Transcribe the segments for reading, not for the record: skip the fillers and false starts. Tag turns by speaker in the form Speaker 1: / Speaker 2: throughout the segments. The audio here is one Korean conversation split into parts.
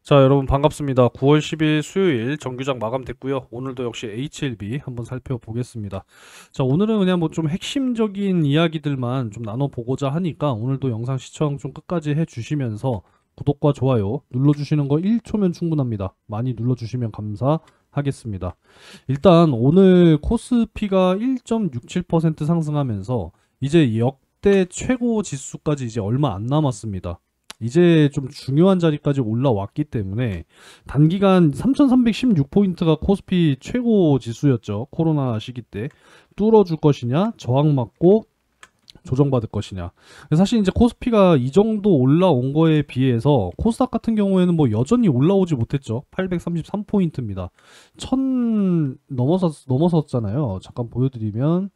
Speaker 1: 자, 여러분 반갑습니다. 9월 10일 수요일 정규장 마감됐고요. 오늘도 역시 HLB 한번 살펴보겠습니다. 자, 오늘은 그냥 뭐 좀 핵심적인 이야기들만 좀 나눠보고자 하니까 오늘도 영상 시청 좀 끝까지 해주시면서 구독과 좋아요 눌러주시는 거 1초면 충분합니다. 많이 눌러주시면 감사하겠습니다. 일단 오늘 코스피가 1.67% 상승하면서 이제 역대 최고 지수까지 이제 얼마 안 남았습니다. 이제 좀 중요한 자리까지 올라왔기 때문에 단기간 3316포인트가 코스피 최고 지수였죠. 코로나 시기 때 뚫어줄 것이냐, 저항 맞고 조정받을 것이냐. 사실 이제 코스피가 이 정도 올라온 거에 비해서 코스닥 같은 경우에는 뭐 여전히 올라오지 못했죠. 833포인트입니다. 1000 넘어섰잖아요. 잠깐 보여드리면,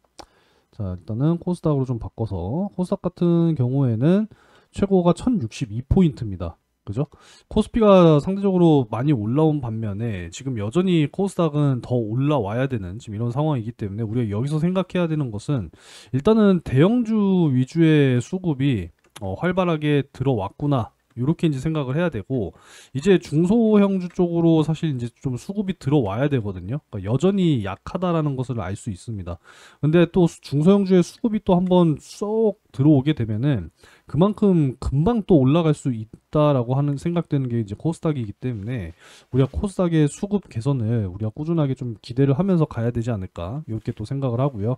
Speaker 1: 자, 일단은 코스닥으로 좀 바꿔서, 코스닥 같은 경우에는 최고가 1062포인트입니다. 그죠? 코스피가 상대적으로 많이 올라온 반면에 지금 여전히 코스닥은 더 올라와야 되는 지금 이런 상황이기 때문에 우리가 여기서 생각해야 되는 것은 일단은 대형주 위주의 수급이 활발하게 들어왔구나. 이렇게 이제 생각을 해야 되고 이제 중소형주 쪽으로 사실 이제 좀 수급이 들어와야 되거든요. 그러니까 여전히 약하다라는 것을 알 수 있습니다. 근데 또 중소형주의 수급이 또 한번 쏙 들어오게 되면은 그만큼 금방 또 올라갈 수 있다라고 하는 생각되는 게 이제 코스닥이기 때문에 우리가 코스닥의 수급 개선을 우리가 꾸준하게 좀 기대를 하면서 가야 되지 않을까 이렇게 또 생각을 하고요.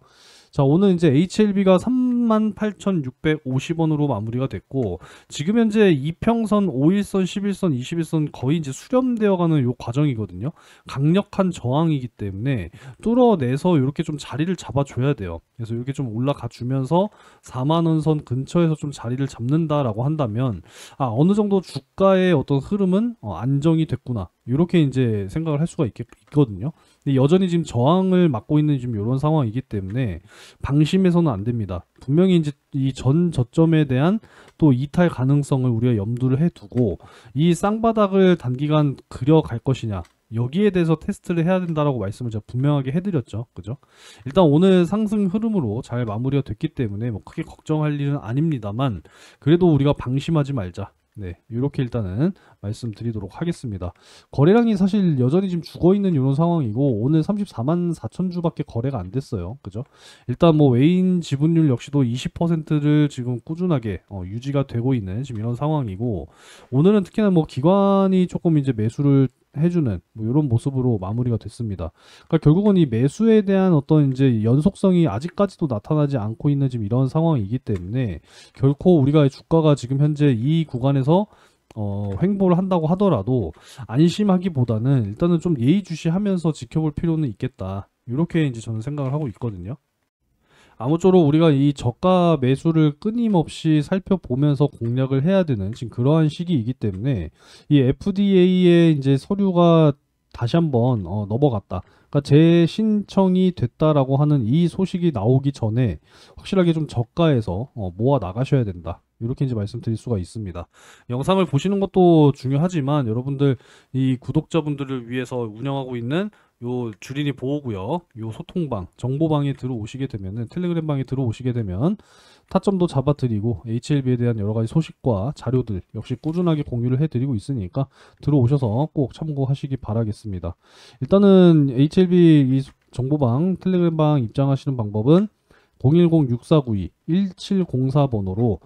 Speaker 1: 자, 오늘 이제 HLB가 38,650원으로 마무리가 됐고 지금 현재 이평선, 5일선, 11선, 21선 거의 이제 수렴되어 가는 요 과정이거든요. 강력한 저항이기 때문에 뚫어내서 이렇게 좀 자리를 잡아줘야 돼요. 그래서 이렇게 좀 올라가 주면서 4만원 선 근처에서 좀 자리를 잡는다라고 한다면 어느 정도 주가의 어떤 흐름은 안정이 됐구나 이렇게 이제 생각을 할 수가 있거든요. 근데 여전히 지금 저항을 맞고 있는 지금 이런 상황이기 때문에 방심해서는 안 됩니다. 분명히 이제 이 전 저점에 대한 또 이탈 가능성을 우리가 염두를 해두고 이 쌍바닥을 단기간 그려갈 것이냐 여기에 대해서 테스트를 해야 된다라고 말씀을 제가 분명하게 해드렸죠. 그죠? 일단 오늘 상승 흐름으로 잘 마무리가 됐기 때문에 뭐 크게 걱정할 일은 아닙니다만 그래도 우리가 방심하지 말자. 네, 이렇게 일단은 말씀드리도록 하겠습니다. 거래량이 사실 여전히 지금 죽어있는 이런 상황이고 오늘 34만 4천 주밖에 거래가 안 됐어요. 그죠? 일단 뭐 외인 지분율 역시도 20%를 지금 꾸준하게 유지가 되고 있는 지금 이런 상황이고 오늘은 특히나 뭐 기관이 조금 이제 매수를 해주는 뭐 이런 모습으로 마무리가 됐습니다. 그러니까 결국은 이 매수에 대한 어떤 이제 연속성이 아직까지도 나타나지 않고 있는 지금 이런 상황이기 때문에 결코 우리가 주가가 지금 현재 이 구간에서 횡보를 한다고 하더라도 안심하기보다는 일단은 좀 예의주시하면서 지켜볼 필요는 있겠다. 이렇게 이제 저는 생각을 하고 있거든요. 아무쪼록 우리가 이 저가 매수를 끊임없이 살펴보면서 공략을 해야 되는 지금 그러한 시기이기 때문에 이 FDA의 이제 서류가 다시 한번 넘어갔다. 그러니까 재신청이 됐다라고 하는 이 소식이 나오기 전에 확실하게 좀 저가에서 모아 나가셔야 된다. 이렇게 이제 말씀드릴 수가 있습니다. 영상을 보시는 것도 중요하지만 여러분들 이 구독자분들을 위해서 운영하고 있는 요 주린이 보호구역, 요 소통방, 정보방에 들어오시게 되면은 텔레그램방에 들어오시게 되면 타점도 잡아드리고 HLB에 대한 여러 가지 소식과 자료들 역시 꾸준하게 공유를 해드리고 있으니까 들어오셔서 꼭 참고하시기 바라겠습니다. 일단은 HLB 이 정보방 텔레그램방 입장하시는 방법은 010-6492-1704 번호로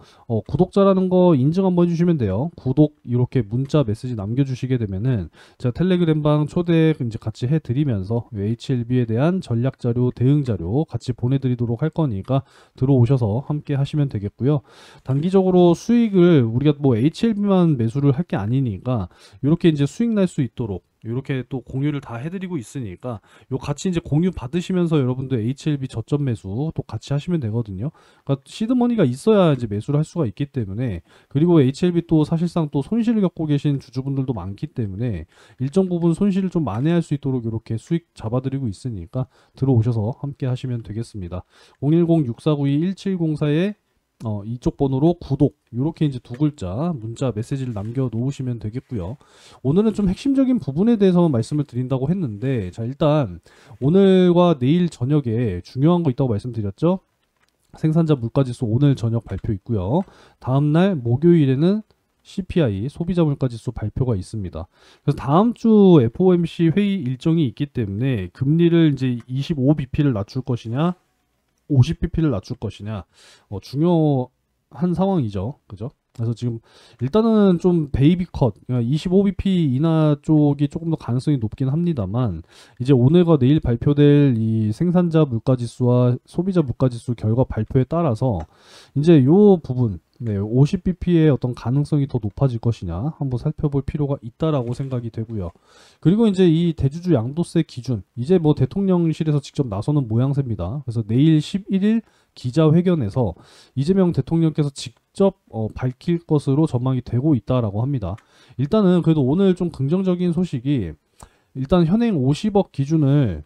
Speaker 1: 구독자라는 거 인증 한번 해주시면 돼요. 구독 이렇게 문자 메시지 남겨주시게 되면은 제가 텔레그램방 초대 이제 같이 해드리면서 HLB에 대한 전략 자료, 대응 자료 같이 보내드리도록 할 거니까 들어오셔서 함께 하시면 되겠고요. 단기적으로 수익을 우리가 뭐 HLB만 매수를 할 게 아니니까 이렇게 이제 수익 날 수 있도록 이렇게 또 공유를 다 해드리고 있으니까 요 같이 이제 공유 받으시면서 여러분들 HLB 저점 매수 또 같이 하시면 되거든요. 그러니까 시드머니가 있어야 이제 매수를 할 수가 있기 때문에 그리고 HLB 또 사실상 또 손실을 겪고 계신 주주분들도 많기 때문에 일정 부분 손실을 좀 만회할 수 있도록 이렇게 수익 잡아드리고 있으니까 들어오셔서 함께 하시면 되겠습니다. 010-6492-1704에 이쪽 번호로 구독 이렇게 이제 두 글자 문자 메시지를 남겨 놓으시면 되겠고요. 오늘은 좀 핵심적인 부분에 대해서만 말씀을 드린다고 했는데 자 일단 오늘과 내일 저녁에 중요한 거 있다고 말씀드렸죠. 생산자 물가지수 오늘 저녁 발표 있고요. 다음날 목요일에는 CPI 소비자 물가지수 발표가 있습니다. 그래서 다음 주 FOMC 회의 일정이 있기 때문에 금리를 이제 25bp를 낮출 것이냐, 50bp를 낮출 것이냐, 중요한 상황이죠. 그죠? 그래서 지금 일단은 좀 베이비 컷, 그러니까 25bp 인하 쪽이 조금 더 가능성이 높긴 합니다만, 이제 오늘과 내일 발표될 이 생산자 물가지수와 소비자 물가지수 결과 발표에 따라서 이제 요 부분, 50bp의 어떤 가능성이 더 높아질 것이냐 한번 살펴볼 필요가 있다라고 생각이 되고요. 그리고 이제 이 대주주 양도세 기준, 이제 뭐 대통령실에서 직접 나서는 모양새입니다. 그래서 내일 11일 기자회견에서 이재명 대통령께서 직접 밝힐 것으로 전망이 되고 있다라고 합니다. 일단은 그래도 오늘 좀 긍정적인 소식이, 일단 현행 50억 기준을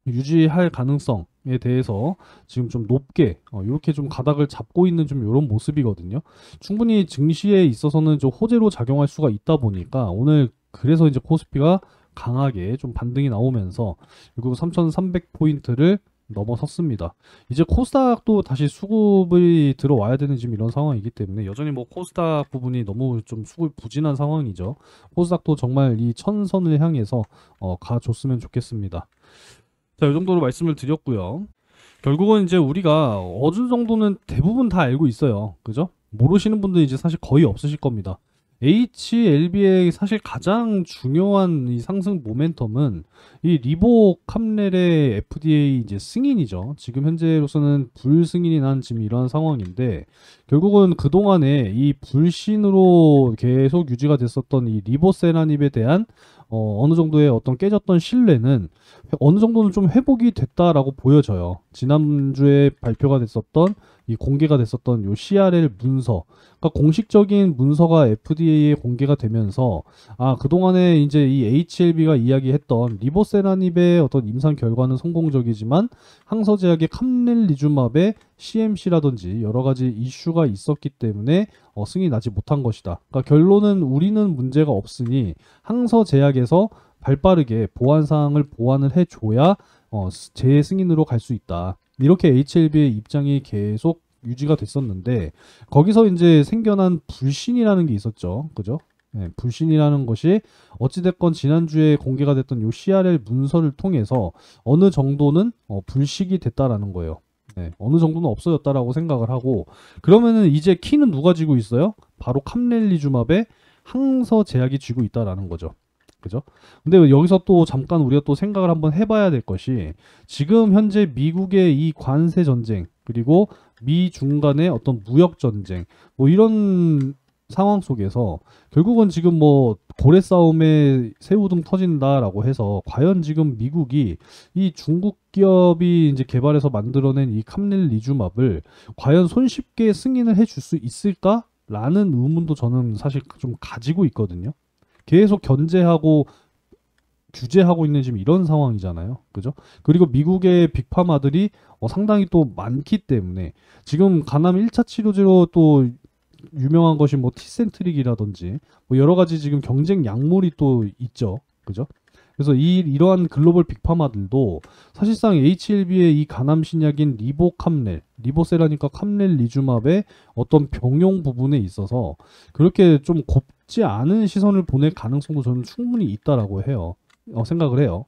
Speaker 1: 유지할 가능성에 대해서 지금 좀 높게 이렇게 좀 가닥을 잡고 있는 좀 이런 모습이거든요. 충분히 증시에 있어서는 좀 호재로 작용할 수가 있다 보니까 오늘 그래서 이제 코스피가 강하게 좀 반등이 나오면서 결국 3,300포인트를 넘어섰습니다. 이제 코스닥도 다시 수급이 들어와야 되는 지금 이런 상황이기 때문에 여전히 뭐 코스닥 부분이 너무 좀 수급 부진한 상황이죠. 코스닥도 정말 이 천선을 향해서 가줬으면 좋겠습니다. 자, 이 정도로 말씀을 드렸고요. 결국은 이제 우리가 어느 정도는 대부분 다 알고 있어요. 그죠? 모르시는 분들이 이제 사실 거의 없으실 겁니다. HLB의 사실 가장 중요한 이 상승 모멘텀은 이 리보캄렐의 FDA 이제 승인이죠. 지금 현재로서는 불승인이 난 지금 이러한 상황인데, 결국은 그동안에 이 불신으로 계속 유지가 됐었던 이 리보세라닙에 대한 어느 정도의 어떤 깨졌던 신뢰는 어느 정도는 좀 회복이 됐다라고 보여져요. 지난주에 발표가 됐었던 이 공개가 됐었던 요 CRL 문서, 그러니까 공식적인 문서가 FDA에 공개가 되면서 그동안에 이제 이 HLB가 이야기했던 리보세라닙의 어떤 임상 결과는 성공적이지만 항서제약의 캄렐리주맙의 CMC라든지 여러 가지 이슈가 있었기 때문에 승인이 나지 못한 것이다. 그러니까 결론은 우리는 문제가 없으니 항서제약에서 발빠르게 보완사항을 보완을 해줘야 재승인으로 갈 수 있다. 이렇게 HLB의 입장이 계속 유지가 됐었는데, 거기서 이제 생겨난 불신이라는 게 있었죠. 그죠? 네, 불신이라는 것이 어찌됐건 지난주에 공개가 됐던 요 CRL 문서를 통해서 어느 정도는 불식이 됐다라는 거예요. 네, 어느 정도는 없어졌다라고 생각을 하고, 그러면은 이제 키는 누가 쥐고 있어요? 바로 캄렐리주맙의 항서제약이 쥐고 있다라는 거죠. 그죠? 근데 여기서 또 잠깐 우리가 또 생각을 한번 해봐야 될 것이, 지금 현재 미국의 이 관세 전쟁, 그리고 미중 간의 어떤 무역 전쟁, 뭐 이런 상황 속에서 결국은 지금 뭐 고래 싸움에 새우등 터진다라고 해서 과연 지금 미국이 이 중국 기업이 이제 개발해서 만들어낸 이 캄렐리주맙을 과연 손쉽게 승인을 해줄 수 있을까라는 의문도 저는 사실 좀 가지고 있거든요. 계속 견제하고 규제하고 있는 지금 이런 상황이잖아요. 그죠? 그리고 미국의 빅파마들이 상당히 또 많기 때문에 지금 간암 1차 치료제로 또 유명한 것이 뭐 티센트릭이라든지 뭐 여러 가지 지금 경쟁 약물이 또 있죠. 그죠? 그래서 이러한 글로벌 빅파마들도 사실상 HLB의 이 간암 신약인 리보세라니까 캄렐리주맙의 어떤 병용 부분에 있어서 그렇게 좀 곱지 않은 시선을 보낼 가능성도 저는 충분히 있다라고 해요. 생각을 해요.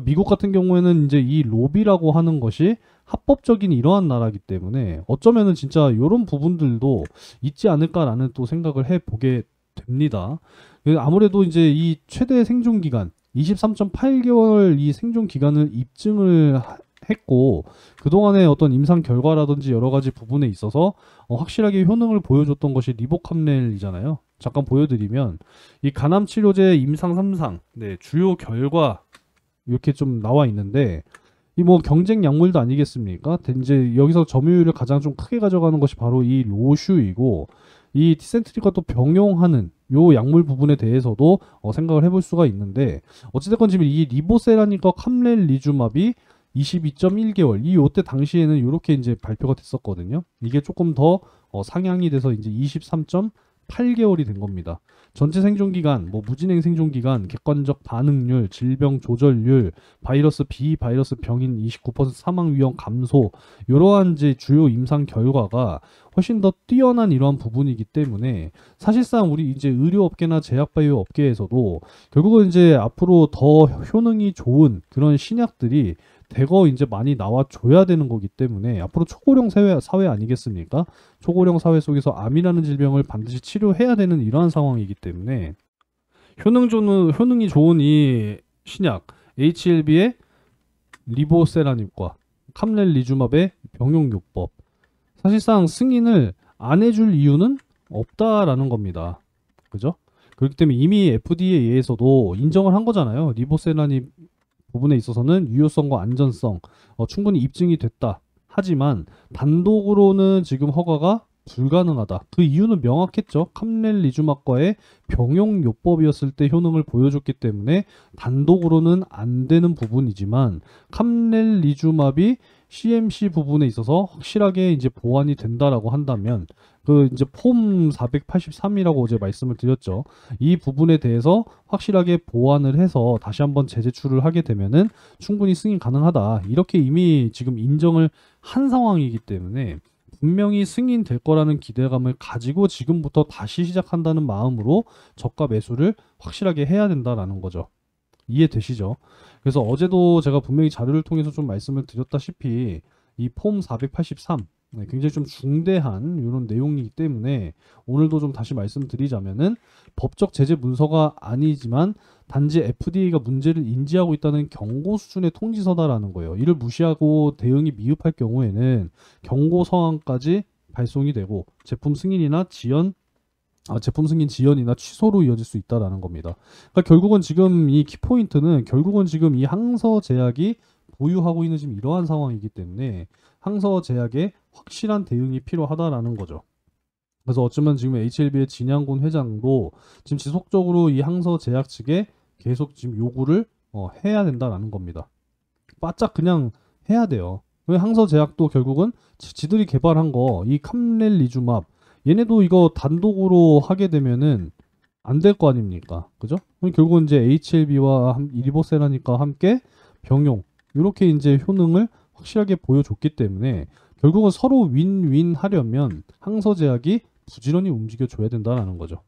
Speaker 1: 미국 같은 경우에는 이제 이 로비라고 하는 것이 합법적인 이러한 나라이기 때문에 어쩌면은 진짜 이런 부분들도 있지 않을까라는 또 생각을 해보게 됩니다. 아무래도 이제 이 최대 생존 기간 23.8개월 이 생존 기간을 입증을 했고, 그동안의 어떤 임상 결과라든지 여러 가지 부분에 있어서 확실하게 효능을 보여줬던 것이 리보캄렐이잖아요. 잠깐 보여드리면 이 간암 치료제 임상 3상 주요 결과 이렇게 좀 나와 있는데, 이 뭐 경쟁 약물도 아니겠습니까? 이제 여기서 점유율을 가장 좀 크게 가져가는 것이 바로 이 로슈이고, 이 티센트릭과 또 병용하는 요 약물 부분에 대해서도 생각을 해볼 수가 있는데, 어찌됐건 지금 이 리보세라니까 캄렐리주맙이 22.1개월 요때 당시에는 이렇게 이제 발표가 됐었거든요. 이게 조금 더 상향이 돼서 이제 8개월이 된 겁니다. 전체 생존기간, 뭐 무진행 생존기간, 객관적 반응률, 질병 조절률, 바이러스 비바이러스 병인 29% 사망 위험 감소, 이러한 이제 주요 임상 결과가 훨씬 더 뛰어난 이러한 부분이기 때문에 사실상 우리 이제 의료업계나 제약바이오 업계에서도 결국은 이제 앞으로 더 효능이 좋은 그런 신약들이 대거 이제 많이 나와줘야 되는 거기 때문에 앞으로 초고령 사회 아니겠습니까? 초고령 사회 속에서 암이라는 질병을 반드시 치료해야 되는 이러한 상황이기 때문에 효능이 좋은 이 신약 HLB의 리보세라닙과 캄렐리주맙의 병용요법 사실상 승인을 안 해줄 이유는 없다라는 겁니다. 그죠? 그렇기 때문에 이미 FDA에서도 인정을 한 거잖아요. 리보세라닙 부분에 있어서는 유효성과 안전성 충분히 입증이 됐다. 하지만 단독으로는 지금 허가가 불가능하다. 그 이유는 명확했죠. 캄렐리주맙과의 병용요법이었을 때 효능을 보여줬기 때문에 단독으로는 안 되는 부분이지만 캄렐리주맙이 CMC 부분에 있어서 확실하게 이제 보완이 된다라고 한다면 그 이제 폼 483이라고 어제 말씀을 드렸죠. 이 부분에 대해서 확실하게 보완을 해서 다시 한번 재제출을 하게 되면은 충분히 승인 가능하다. 이렇게 이미 지금 인정을 한 상황이기 때문에 분명히 승인될 거라는 기대감을 가지고 지금부터 다시 시작한다는 마음으로 저가 매수를 확실하게 해야 된다라는 거죠. 이해되시죠? 그래서 어제도 제가 분명히 자료를 통해서 좀 말씀을 드렸다시피 이 폼 483 굉장히 좀 중대한 이런 내용이기 때문에 오늘도 좀 다시 말씀드리자면은 법적 제재 문서가 아니지만 단지 FDA가 문제를 인지하고 있다는 경고 수준의 통지서다라는 거예요. 이를 무시하고 대응이 미흡할 경우에는 경고 서한까지 발송이 되고 제품 승인이나 제품 승인 지연이나 취소로 이어질 수 있다라는 겁니다. 그러니까 결국은 지금 이 키포인트는 결국은 지금 이 항서제약이 보유하고 있는 지금 이러한 상황이기 때문에 항서제약에 확실한 대응이 필요하다라는 거죠. 그래서 어쩌면 지금 HLB의 진양군 회장도 지금 지속적으로 이 항서제약 측에 계속 지금 요구를 해야 된다라는 겁니다. 바짝 그냥 해야 돼요. 왜 항서제약도 결국은 지들이 개발한 거 이 캄렐리주맙 얘네도 이거 단독으로 하게 되면은 안 될 거 아닙니까? 그죠? 그럼 결국은 이제 HLB와 리보세라닙과 함께 병용 이렇게 이제 효능을 확실하게 보여줬기 때문에 결국은 서로 윈윈 하려면 항서제약이 부지런히 움직여 줘야 된다는 거죠.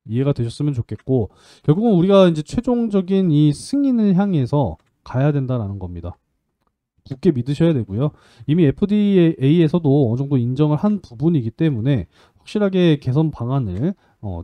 Speaker 1: 이해가 되셨으면 좋겠고 결국은 우리가 이제 최종적인 이 승인을 향해서 가야 된다는 겁니다. 굳게 믿으셔야 되고요. 이미 FDA에서도 어느 정도 인정을 한 부분이기 때문에 확실하게 개선 방안을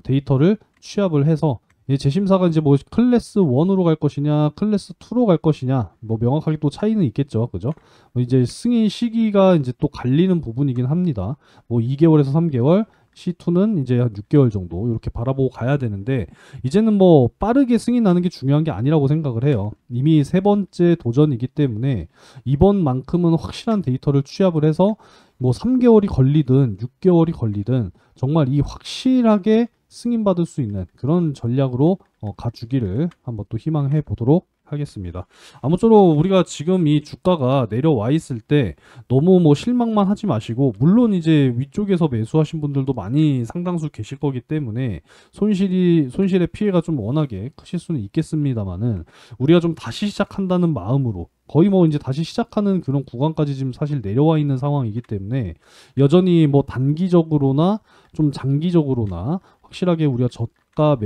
Speaker 1: 데이터를 취합을 해서 재심사가 이제 뭐 클래스 1으로 갈 것이냐, 클래스 2로 갈 것이냐, 뭐 명확하게 또 차이는 있겠죠, 그죠? 이제 승인 시기가 이제 또 갈리는 부분이긴 합니다. 뭐 2개월에서 3개월, C2는 이제 한 6개월 정도 이렇게 바라보고 가야 되는데 이제는 뭐 빠르게 승인나는 게 중요한 게 아니라고 생각을 해요. 이미 세 번째 도전이기 때문에 이번만큼은 확실한 데이터를 취합을 해서 뭐 3개월이 걸리든 6개월이 걸리든 정말 이 확실하게 승인받을 수 있는 그런 전략으로 가주기를 한번 또 희망해 보도록 하겠습니다. 아무쪼록 우리가 지금 이 주가가 내려와 있을 때 너무 뭐 실망만 하지 마시고 물론 이제 위쪽에서 매수하신 분들도 많이 상당수 계실 거기 때문에 손실의 피해가 좀 워낙에 크실 수는 있겠습니다만은 우리가 좀 다시 시작한다는 마음으로 거의 뭐 이제 다시 시작하는 그런 구간까지 지금 사실 내려와 있는 상황이기 때문에 여전히 뭐 단기적으로나 좀 장기적으로나 확실하게 우리가 저가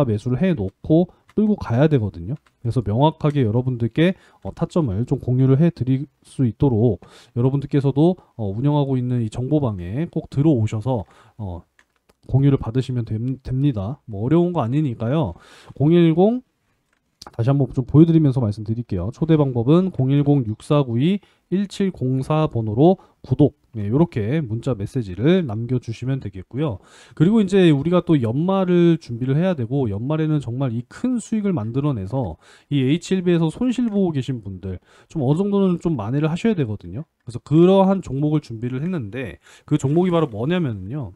Speaker 1: 매수를 해 놓고 끌고 가야 되거든요. 그래서 명확하게 여러분들께 타점을 좀 공유를 해 드릴 수 있도록 여러분들께서도 운영하고 있는 이 정보방에 꼭 들어오셔서 공유를 받으시면 됩니다. 뭐 어려운 거 아니니까요. 010 다시 한번 좀 보여드리면서 말씀드릴게요. 초대 방법은 010-6492-1704 번호로 구독 이렇게 문자 메시지를 남겨주시면 되겠고요. 그리고 이제 우리가 또 연말을 준비를 해야 되고 연말에는 정말 이 큰 수익을 만들어내서 이 HLB에서 손실 보고 계신 분들 좀 어느 정도는 좀 만회를 하셔야 되거든요. 그래서 그러한 종목을 준비를 했는데 그 종목이 바로 뭐냐면요.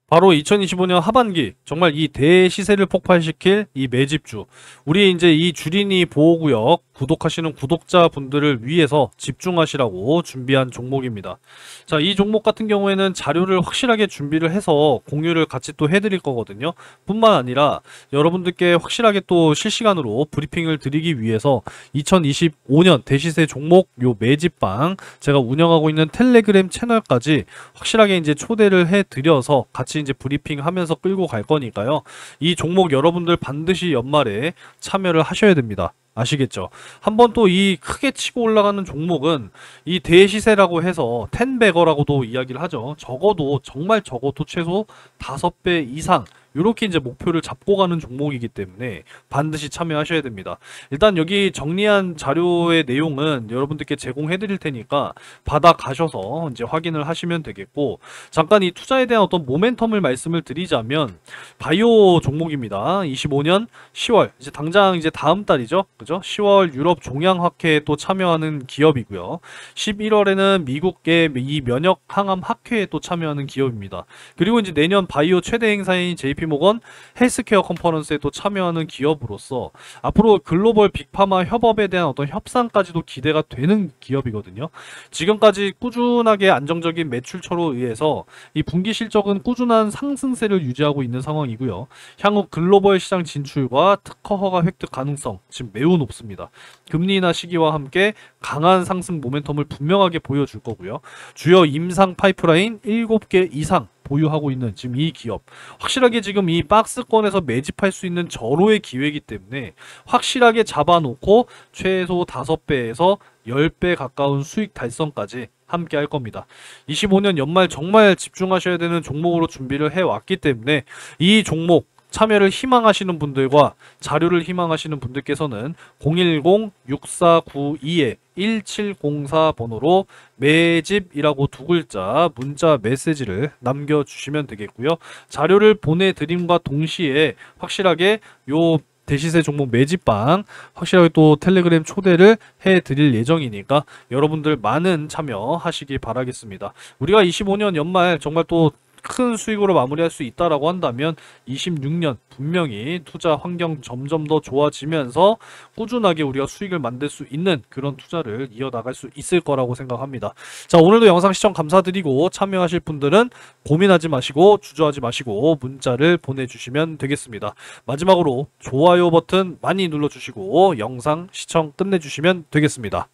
Speaker 1: 바로 2025년 하반기 정말 이 대시세를 폭발시킬 이 매집주, 우리 이제 이 주린이 보호구역 구독하시는 구독자분들을 위해서 집중하시라고 준비한 종목입니다. 자, 이 종목 같은 경우에는 자료를 확실하게 준비를 해서 공유를 같이 또 해드릴 거거든요. 뿐만 아니라 여러분들께 확실하게 또 실시간으로 브리핑을 드리기 위해서 2025년 대시세 종목 요 매집방 제가 운영하고 있는 텔레그램 채널까지 확실하게 이제 초대를 해드려서 같이 이제 브리핑하면서 끌고 갈 거니까요. 이 종목 여러분들 반드시 연말에 참여를 하셔야 됩니다. 아시겠죠? 한번 또 이 크게 치고 올라가는 종목은 이 대시세라고 해서 텐베거라고도 이야기를 하죠. 적어도 정말 적어도 최소 5배 이상 이렇게 이제 목표를 잡고 가는 종목이기 때문에 반드시 참여하셔야 됩니다. 일단 여기 정리한 자료의 내용은 여러분들께 제공해 드릴 테니까 받아 가셔서 이제 확인을 하시면 되겠고, 잠깐 이 투자에 대한 어떤 모멘텀을 말씀을 드리자면 바이오 종목입니다. 25년 10월 이제 당장 이제 다음 달이죠. 그죠? 10월 유럽 종양학회에 또 참여하는 기업이고요. 11월에는 미국의 이 면역 항암 학회에 또 참여하는 기업입니다. 그리고 이제 내년 바이오 최대 행사인 JP모건 헬스케어 컨퍼런스에 또 참여하는 기업으로서 앞으로 글로벌 빅파마 협업에 대한 어떤 협상까지도 기대가 되는 기업이거든요. 지금까지 꾸준하게 안정적인 매출처로 의해서 이 분기 실적은 꾸준한 상승세를 유지하고 있는 상황이고요. 향후 글로벌 시장 진출과 특허 허가 획득 가능성 지금 매우 높습니다. 금리 인하 시기와 함께 강한 상승 모멘텀을 분명하게 보여줄 거고요. 주요 임상 파이프라인 7개 이상 보유하고 있는 지금 이 기업, 확실하게 지금 이 박스권에서 매집할 수 있는 절호의 기회이기 때문에 확실하게 잡아놓고 최소 5배에서 10배 가까운 수익 달성까지 함께 할 겁니다. 25년 연말 정말 집중하셔야 되는 종목으로 준비를 해왔기 때문에 이 종목 참여를 희망하시는 분들과 자료를 희망하시는 분들께서는 010-6492-1704 번호로 매집이라고 두 글자 문자 메시지를 남겨주시면 되겠고요. 자료를 보내드림과 동시에 확실하게 요 대시세 종목 매집방 확실하게 또 텔레그램 초대를 해드릴 예정이니까 여러분들 많은 참여하시기 바라겠습니다. 우리가 25년 연말 정말 또 큰 수익으로 마무리할 수 있다라고 한다면 26년 분명히 투자 환경 점점 더 좋아지면서 꾸준하게 우리가 수익을 만들 수 있는 그런 투자를 이어나갈 수 있을 거라고 생각합니다. 자, 오늘도 영상 시청 감사드리고 참여하실 분들은 고민하지 마시고 주저하지 마시고 문자를 보내주시면 되겠습니다. 마지막으로 좋아요 버튼 많이 눌러주시고 영상 시청 끝내주시면 되겠습니다.